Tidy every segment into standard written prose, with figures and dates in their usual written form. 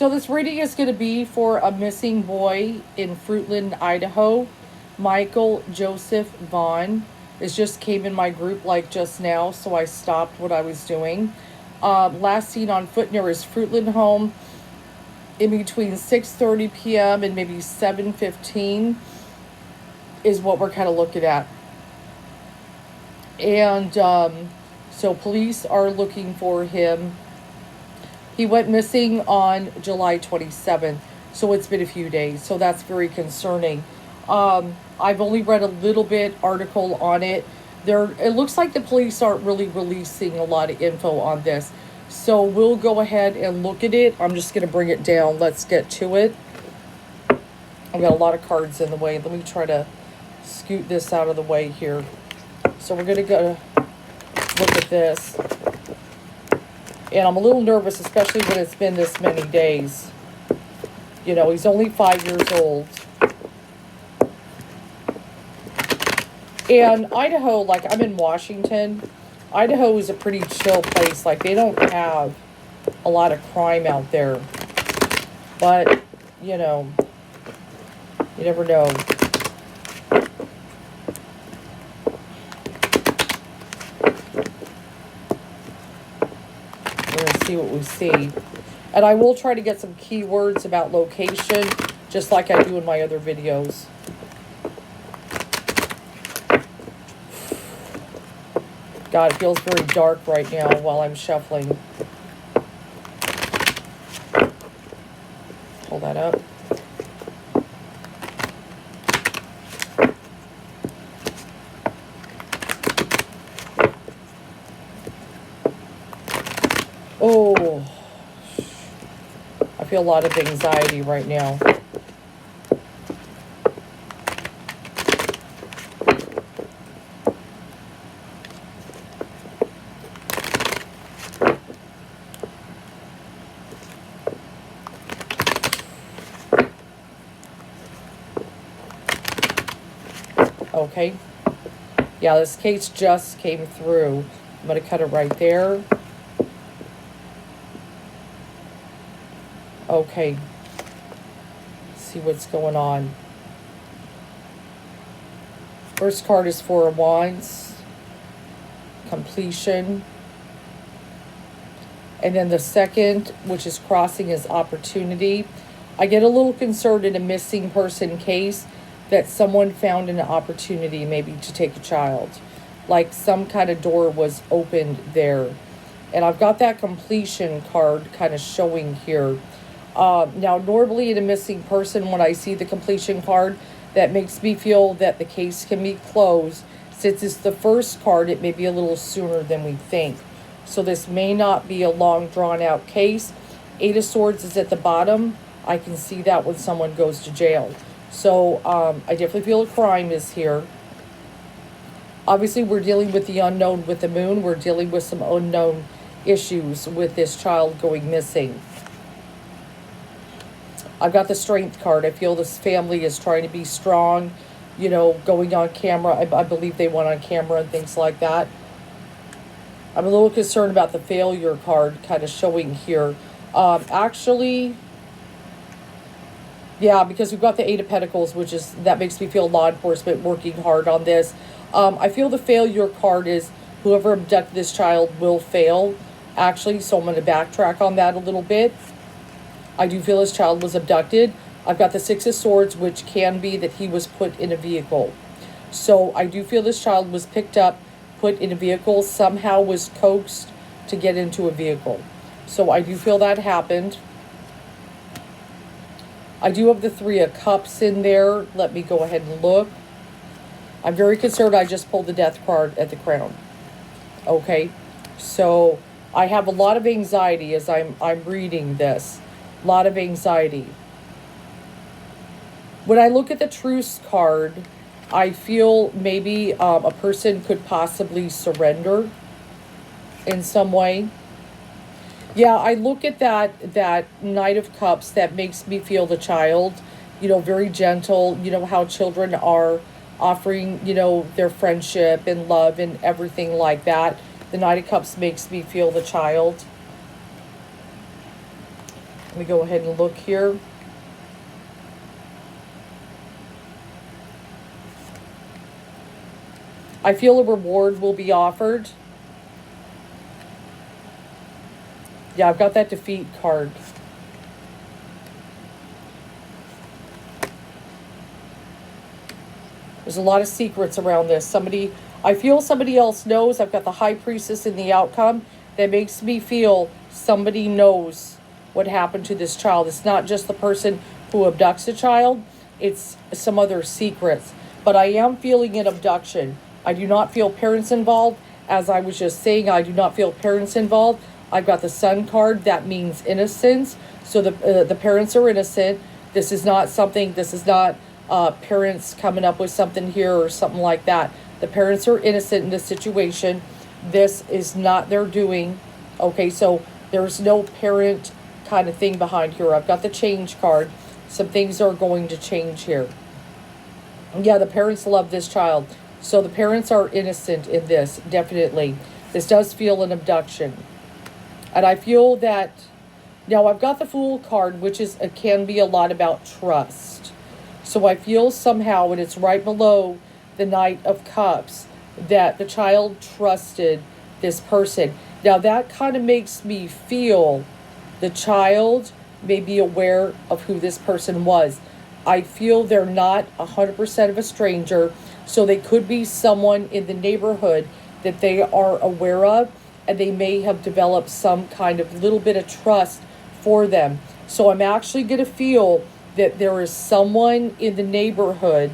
So this reading is going to be for a missing boy in Fruitland, Idaho. Michael Joseph Vaughn. It just came in my group like just now, so I stopped what I was doing. Last seen on foot near his Fruitland home in between 6:30 p.m. and maybe 7:15 is what we're kind of looking at. And so police are looking for him. He went missing on July 27th, so it's been a few days. So that's very concerning. I've only read a little bit article on it. It looks like the police aren't really releasing a lot of info on this. So we'll go ahead and look at it. I'm just going to bring it down. Let's get to it. I've got a lot of cards in the way. Let me try to scoot this out of the way here. So we're going to go look at this. And I'm a little nervous, especially when it's been this many days. You know, he's only 5 years old. And Idaho, like I'm in Washington, Idaho is a pretty chill place. Like they don't have a lot of crime out there. But, you know, you never know. We're going to see what we see. And I will try to get some keywords about location, just like I do in my other videos. God, it feels very dark right now while I'm shuffling. Hold that up. Oh, I feel a lot of anxiety right now. Okay. Yeah, this case just came through. I'm going to cut it right there. Okay. Let's see what's going on. First card is Four of Wands. Completion. And then the second, which is crossing, is opportunity. I get a little concerned in a missing person case that someone found an opportunity maybe to take a child. Like some kind of door was opened there. And I've got that completion card kind of showing here. Now, normally in a missing person, when I see the completion card, that makes me feel that the case can be closed. Since it's the first card, it may be a little sooner than we think. So this may not be a long, drawn-out case. Eight of Swords is at the bottom. I can see that when someone goes to jail. So I definitely feel a crime is here. Obviously, we're dealing with the unknown with the moon. We're dealing with some unknown issues with this child going missing. I've got the Strength card. I feel this family is trying to be strong, you know, going on camera. I believe they went on camera and things like that. I'm a little concerned about the Failure card kind of showing here. Actually, yeah, because we've got the Eight of Pentacles, which is, that makes me feel law enforcement working hard on this. I feel the Failure card is whoever abducted this child will fail, actually. So I'm going to backtrack on that a little bit. I do feel his child was abducted. I've got the Six of Swords, which can be that he was put in a vehicle. So I do feel this child was picked up, put in a vehicle, somehow was coaxed to get into a vehicle. So I do feel that happened. I do have the Three of Cups in there. Let me go ahead and look. I'm very concerned. I just pulled the Death card at the Crown. Okay, so I have a lot of anxiety as I'm reading this. A lot of anxiety. When I look at the Truce card, I feel maybe a person could possibly surrender in some way. Yeah, I look at that Knight of Cups. That makes me feel the child, you know, very gentle. You know how children are offering, you know, their friendship and love and everything like that. The Knight of Cups makes me feel the child. Let me go ahead and look here. I feel a reward will be offered. Yeah, I've got that defeat card. There's a lot of secrets around this. I feel somebody else knows. I've got the High Priestess in the outcome. That makes me feel somebody knows what happened to this child. It's not just the person who abducts a child. It's some other secrets. But I am feeling an abduction. I do not feel parents involved. As I was just saying, I do not feel parents involved. I've got the Sun card. That means innocence. So the parents are innocent. This is not parents coming up with something here or something like that. The parents are innocent in this situation. This is not their doing. Okay, so there's no parent kind of thing behind here. I've got the change card. Some things are going to change here. Yeah, the parents love this child. So the parents are innocent in this, definitely. This does feel an abduction. And I feel that, now I've got the Fool card, which can be a lot about trust. So I feel somehow, and it's right below the Knight of Cups, that the child trusted this person. Now that kind of makes me feel the child may be aware of who this person was. I feel they're not 100% of a stranger, so they could be someone in the neighborhood that they are aware of, and they may have developed some kind of little bit of trust for them. So I'm actually going to feel that there is someone in the neighborhood,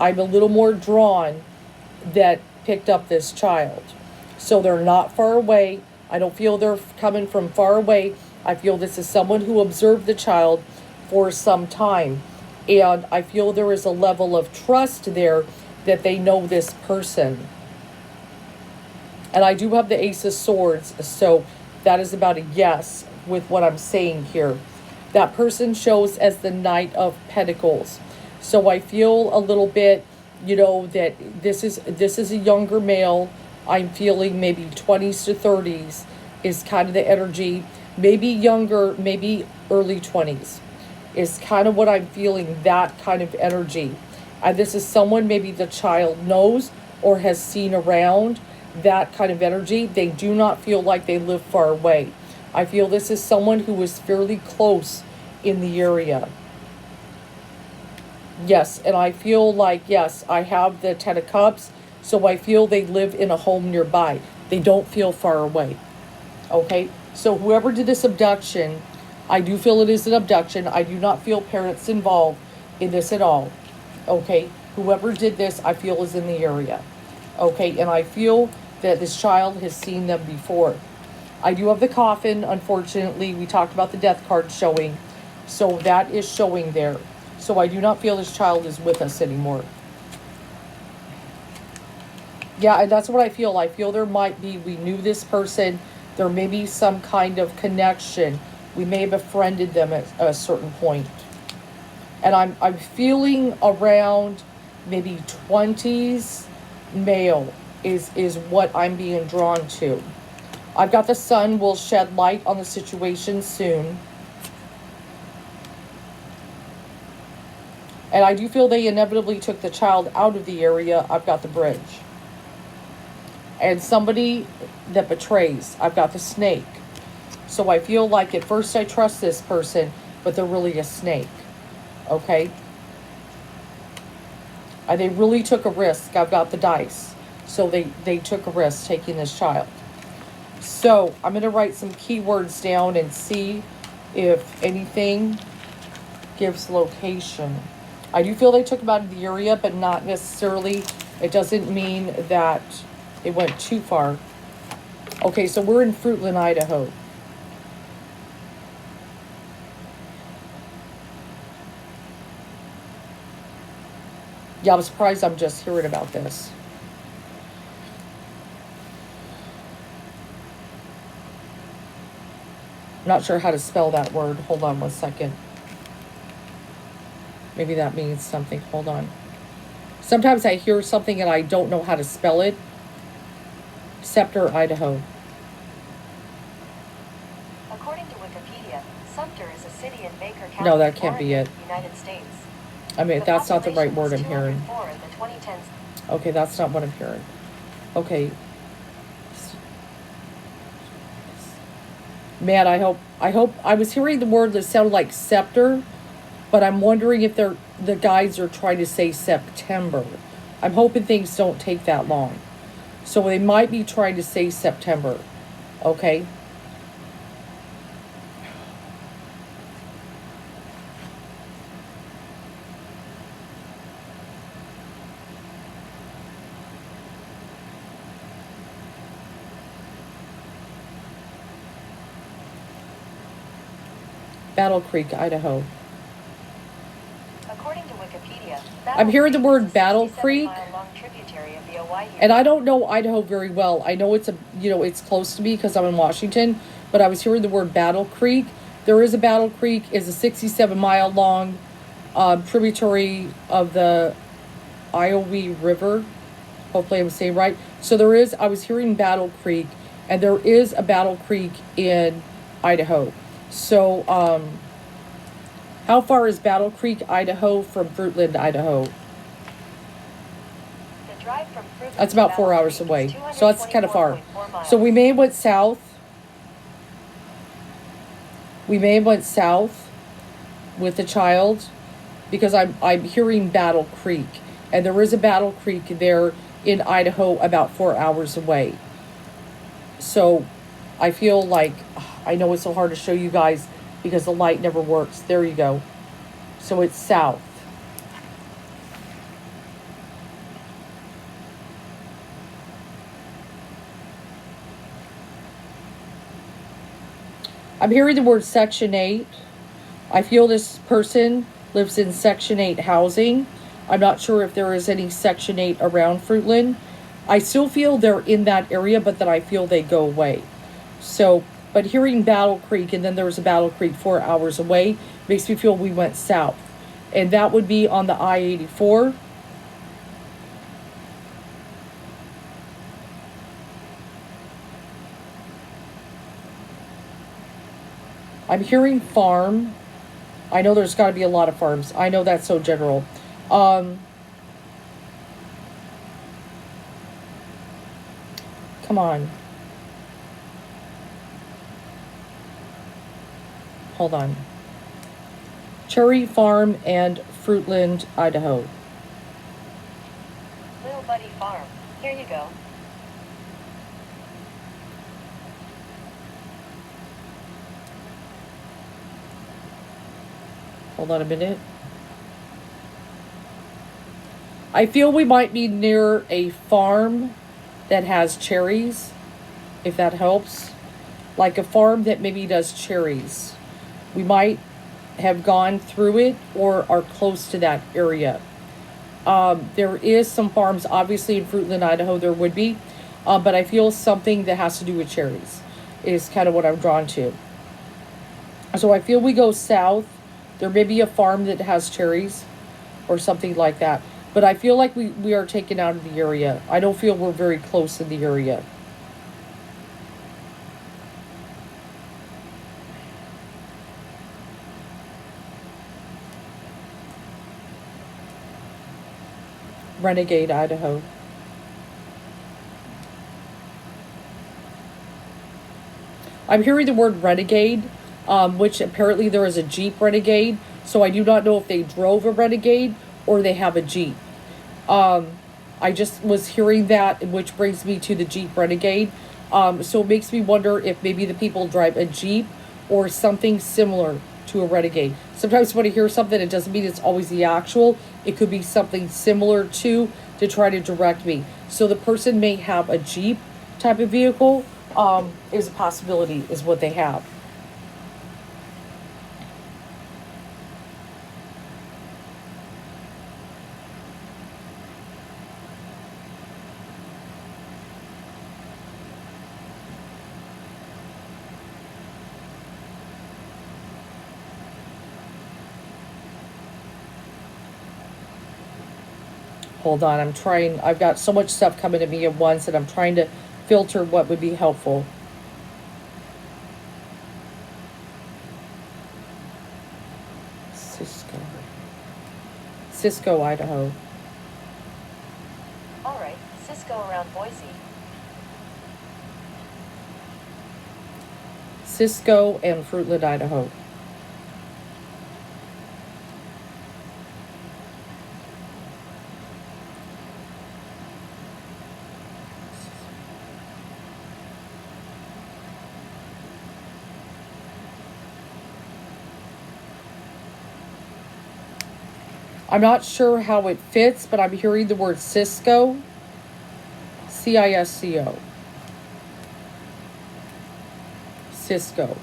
I'm a little more drawn, that picked up this child. So they're not far away. I don't feel they're coming from far away. I feel this is someone who observed the child for some time. And I feel there is a level of trust there that they know this person. And I do have the Ace of Swords, so that is about a yes with what I'm saying here. That person shows as the Knight of Pentacles. So I feel a little bit, that this is a younger male. I'm feeling maybe 20s to 30s is kind of the energy. Maybe younger, maybe early 20s is kind of what I'm feeling, that kind of energy. And this is someone maybe the child knows or has seen around, that kind of energy. They do not feel like they live far away. I feel this is someone who is fairly close in the area. Yes, and I feel like, yes, I have the Ten of Cups, so I feel they live in a home nearby. They don't feel far away. Okay, so whoever did this abduction, I do feel it is an abduction. I do not feel parents involved in this at all. Okay, whoever did this, I feel is in the area. Okay, and I feel that this child has seen them before. I do have the coffin, unfortunately. We talked about the death card showing. So that is showing there. So I do not feel this child is with us anymore. Yeah, and that's what I feel. I feel there might be, we knew this person. There may be some kind of connection. We may have befriended them at a certain point. And I'm feeling around maybe 20s male is what I'm being drawn to. I've got the Sun will shed light on the situation soon. And I do feel they inevitably took the child out of the area. I've got the Bridge. And somebody that betrays. I've got the Snake. So I feel like at first I trust this person, but they're really a snake. Okay? And they really took a risk. I've got the Dice. So they took a risk taking this child. So I'm going to write some keywords down and see if anything gives location. I do feel they took them out of the area, but not necessarily. It doesn't mean that it went too far. Okay, so we're in Fruitland, Idaho. Yeah, I'm surprised I'm just hearing about this. Not sure how to spell that word. Hold on one second. Maybe that means something. Hold on. Sometimes I hear something and I don't know how to spell it. Sumter, Idaho. According to Wikipedia, Sumter is a No, that can't be it. United States. I mean, The that's not the right population word was I'm hearing. 204 in the 2010s. Okay, that's not what I'm hearing. Okay. Man, I was hearing the word that sounded like scepter, but I'm wondering if the guys are trying to say September. I'm hoping things don't take that long. So they might be trying to say September. Okay? Battle Creek, Idaho. According to Wikipedia, I'm hearing the word Battle Creek, and I don't know Idaho very well. I know it's close to me because I'm in Washington, but I was hearing the word Battle Creek. There is a Battle Creek, is a 67-mile long tributary of the Iowa River. Hopefully I'm saying right. So I was hearing Battle Creek, and there is a Battle Creek in Idaho. So, how far is Battle Creek, Idaho from Fruitland, Idaho? The drive from Fruitland That's about 4 hours away. So that's kind of far. So we may have went south. We may have went south with the child because I'm hearing Battle Creek. And there is a Battle Creek there in Idaho about 4 hours away. So I feel like, I know it's so hard to show you guys because the light never works. There you go. So it's south. I'm hearing the word Section 8. I feel this person lives in Section 8 housing. I'm not sure if there is any Section 8 around Fruitland. I still feel they're in that area, but then I feel they go away. So, but hearing Battle Creek, and then there was a Battle Creek 4 hours away, makes me feel we went south. And that would be on the I-84. I'm hearing farm. I know there's got to be a lot of farms. I know that's so general. Come on. Hold on. Cherry Farm and Fruitland, Idaho. Little Buddy Farm. Here you go. Hold on a minute. I feel we might be near a farm that has cherries, if that helps. Like a farm that maybe does cherries. We might have gone through it or are close to that area. There is some farms, obviously in Fruitland, Idaho, there would be. But I feel something that has to do with cherries is kind of what I'm drawn to. So I feel we go south. There may be a farm that has cherries or something like that. But I feel like we are taken out of the area. I don't feel we're very close in the area. Renegade, Idaho. I'm hearing the word renegade, which apparently there is a Jeep Renegade. So I do not know if they drove a Renegade or they have a Jeep. I just was hearing that, which brings me to the Jeep Renegade. So it makes me wonder if maybe the people drive a Jeep or something similar to a Renegade. Sometimes when I hear something, it doesn't mean it's always the actual. It could be something similar to try to direct me. So the person may have a Jeep type of vehicle, is a possibility, is what they have. Hold on, I've got so much stuff coming to me at once, and I'm trying to filter what would be helpful. Cisco, Idaho. Alright, Cisco around Boise. Cisco and Fruitland, Idaho. I'm not sure how it fits, but I'm hearing the word Cisco. Cisco. Cisco.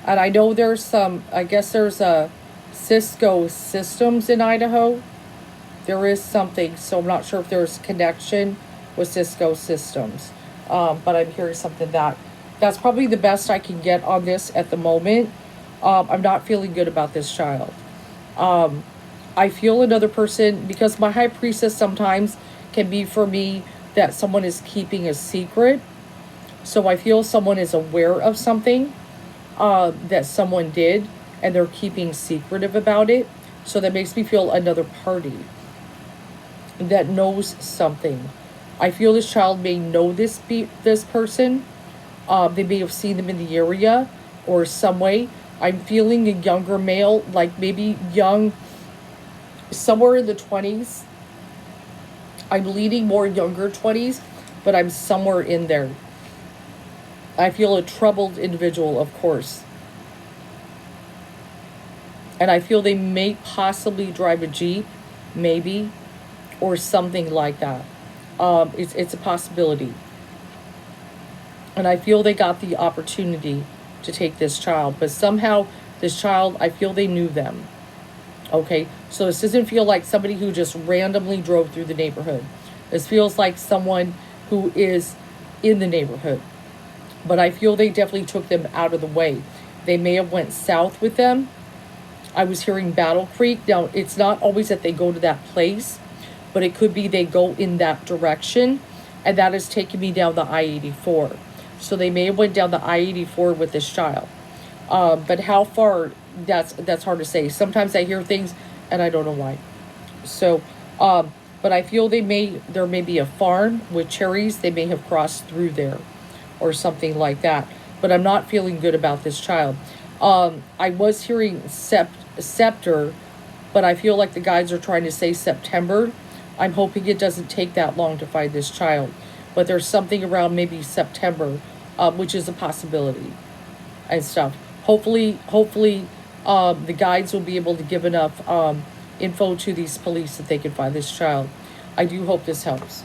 And I know there's I guess there's a Cisco Systems in Idaho. There is something, so I'm not sure if there's connection with Cisco Systems. But I'm hearing something that's probably the best I can get on this at the moment. I'm not feeling good about this child. I feel another person, because my high priestess sometimes can be for me that someone is keeping a secret. So I feel someone is aware of something that someone did, and they're keeping secretive about it. So that makes me feel another party that knows something. I feel this child may know this person. They may have seen them in the area or some way. I'm feeling a younger male, like maybe young, somewhere in the 20s. I'm leaning more younger 20s, but I'm somewhere in there. I feel a troubled individual, of course. And I feel they may possibly drive a Jeep, maybe, or something like that. It's a possibility. And I feel they got the opportunity to take this child. But somehow, this child, I feel they knew them. Okay, so this doesn't feel like somebody who just randomly drove through the neighborhood. This feels like someone who is in the neighborhood. But I feel they definitely took them out of the way. They may have went south with them. I was hearing Battle Creek. Now, it's not always that they go to that place, but it could be they go in that direction, and that is taking me down the I-84. So they may have went down the I-84 with this child. But how far, that's hard to say. Sometimes I hear things and I don't know why. So, but I feel there may be a farm with cherries. They may have crossed through there or something like that. But I'm not feeling good about this child. I was hearing scepter, but I feel like the guides are trying to say September. I'm hoping it doesn't take that long to find this child. But there's something around maybe September, which is a possibility and stuff. Hopefully, the guides will be able to give enough info to these police that they can find this child. I do hope this helps.